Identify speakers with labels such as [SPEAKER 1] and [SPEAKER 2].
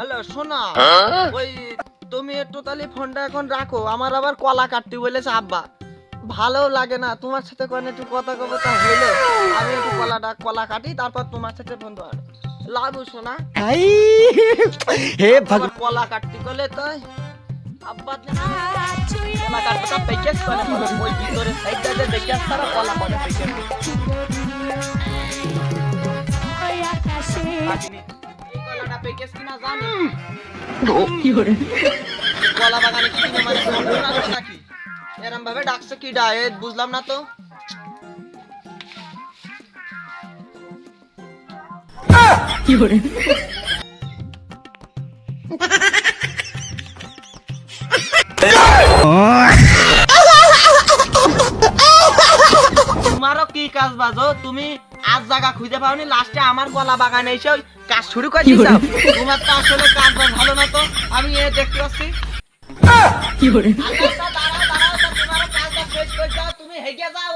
[SPEAKER 1] Hello শোনা, ওই তুমি একটু তাহলে ফোনটা এখন রাখো, আমার আবার কলা কাটতে বলেছে আব্বা। ভালো লাগে না তোমার সাথে কোন একটু কথা কথা হইলো, আমি একটু কলা কাটি তারপর তোমার সাথে ফোন ধর লাগু শোনা।
[SPEAKER 2] हे
[SPEAKER 1] আবার কলা কাটতে গেলে তো আব্বা কলা কাটতে পেকেস করে ওই ভিতরে সাইডটা যে দেখে আসতারা কলা করে পেকেস এই কলাটা পেকেস কিনা জানি কলা বাগানে কি মানে বন্ধুরা আছে নাকি এরম ভাবে ডাকছে কি ডায়েট বুঝলাম না তো।
[SPEAKER 3] কি করে
[SPEAKER 1] তোমারও কি কাজ বাজো, তুমি আজ জায়গা খুঁজে পাওনি, লাস্টে আমার কলা বাগানে এসে ওই কাজ শুরু করে দিয়েছো। তোমার তো আসলে কাজ বাজ ভালো না তো, আমি এ দেখতে পাচ্ছি।
[SPEAKER 3] কি করে
[SPEAKER 1] আচ্ছা, দাঁড়াও, তোমার কাজটা শেষ করে যাও, তুমি হেগে যাও